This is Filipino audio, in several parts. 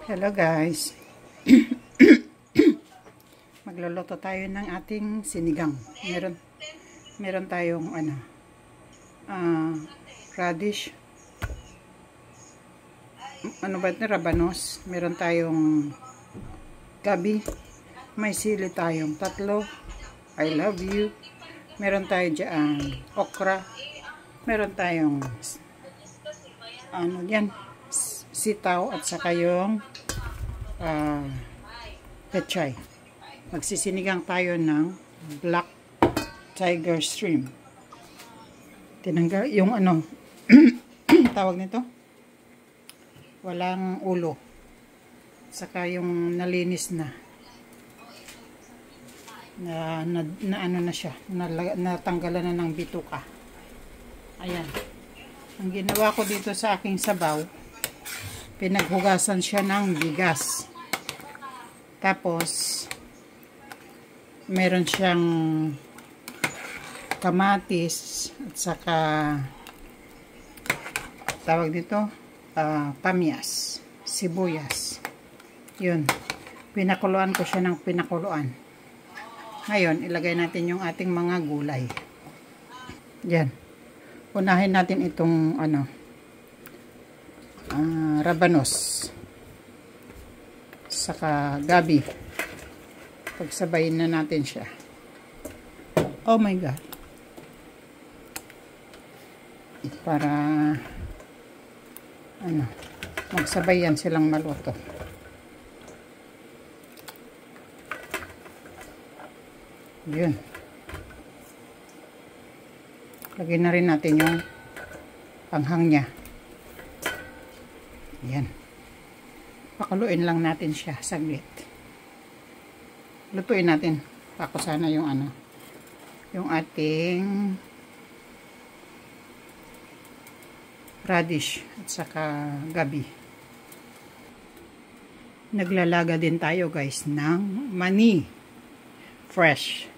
Hello guys. Magluluto tayo ng ating sinigang. Meron tayong radish. Ano ba ito? Rabanos. Meron tayong gabi. May sili tayong tatlo. I love you. Meron tayo dyan okra. Meron tayong sitaw at saka yung pechay. Magsisinigang tayo ng black tiger shrimp. Tinanggal yung tawag nito, walang ulo, saka yung nalinis na siya, natanggalan na ng bituka. Ayan, ang ginawa ko dito sa aking sabaw, pinaghugasan siya ng bigas. Tapos, meron siyang kamatis at saka tawag dito, pamyas, sibuyas. Yun. Pinakuluan ko siya ng pinakuluan. Ngayon, ilagay natin yung ating mga gulay. Yan. Unahin natin itong rabanos saka gabi. Pagsabayin na natin siya. Oh my god, para magsabayan silang maluto. Yun, lagyan na rin natin yung panghang nya. Yan. Pakuluin lang natin siya saglit. Lutuin natin. Ako sana yung yung ating radish at saka gabi. Naglalaga din tayo guys ng mani. Fresh.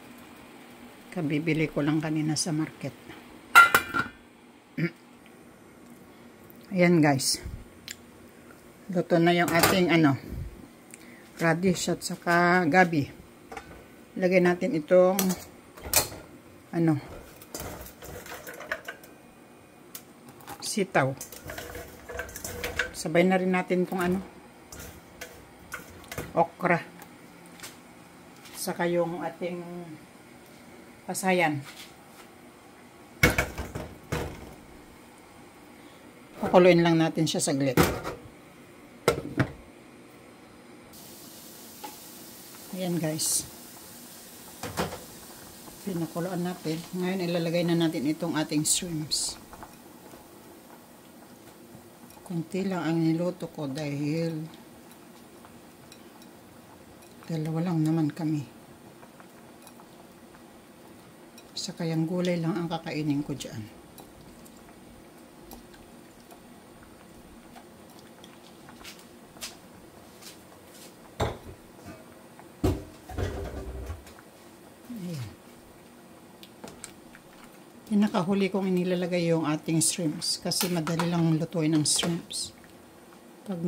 Kabibili ko lang kanina sa market. Ayan guys. Luto na yung ating radish at saka gabi. Lagay natin itong sitaw. Sabay na rin natin itong okra. Saka yung ating pasayan. Pakuluin lang natin siya saglit. Ayan guys. Pinakuluan natin. Ngayon ilalagay na natin itong ating shrimps. Kunti lang ang niluto ko dahil dalawa lang naman kami. Saka yung gulay lang ang kakainin ko dyan. Pinakahuli kong inilalagay yung ating shrimps kasi madali lang lutuin ng shrimps. Pag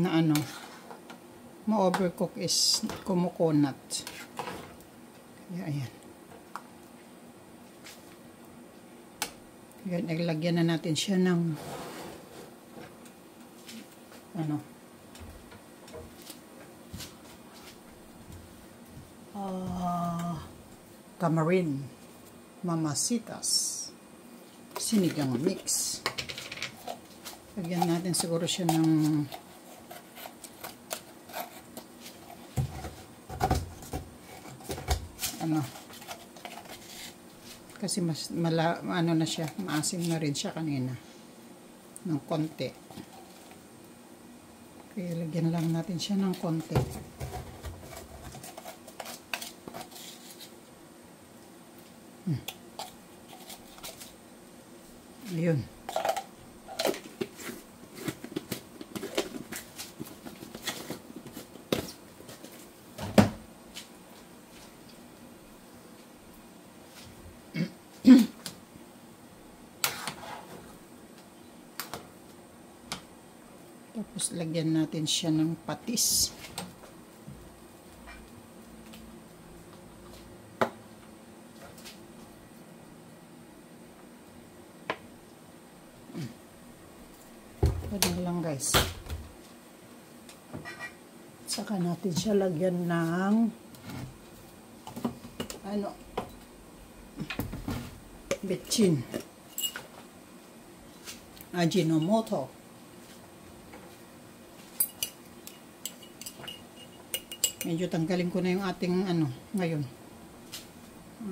ma-overcook is kumukunat. Kaya ayan. Ngayon, naglagyan na natin siya ng tamarind, mamasitas, sinigang mix. Lagyan natin siguro siya ng kasi mas na siya, maasim na rin siya kanina ng konti. Kaya lagyan lang natin siya ng konti. Ayun. Tapos Tapos lagyan natin siya ng patis. Pwede lang guys. Saka natin siya lagyan ng betchin. Ajinomoto. Medyo tanggalin ko na yung ating ngayon.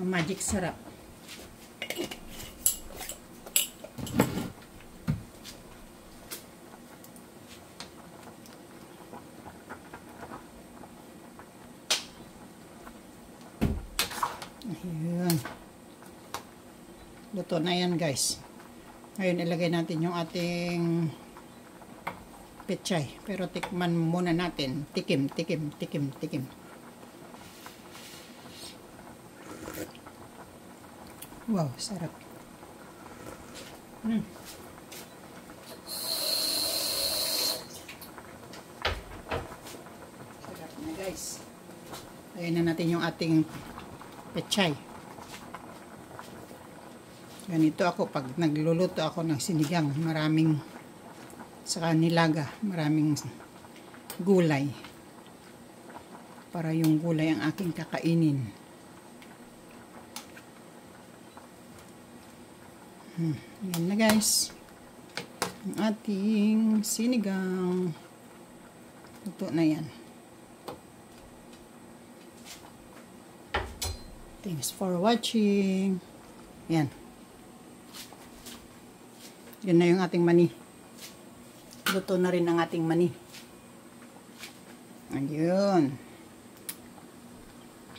Magic sarap. Ayan. Luto na yan guys. Ngayon ilagay natin yung ating pechay. Pero tikman muna natin. Tikim. Wow, sarap. Sarap na guys. Ayan na natin yung ating pechay. Ganito ako pag nagluluto ako ng sinigang, maraming saka nilaga, maraming gulay para yung gulay ang aking kakainin. Yan na guys ang ating sinigang. Luto na yan. Thanks for watching. Yan. Yun na yung ating mani. Luto na rin ang ating mani. Ayun.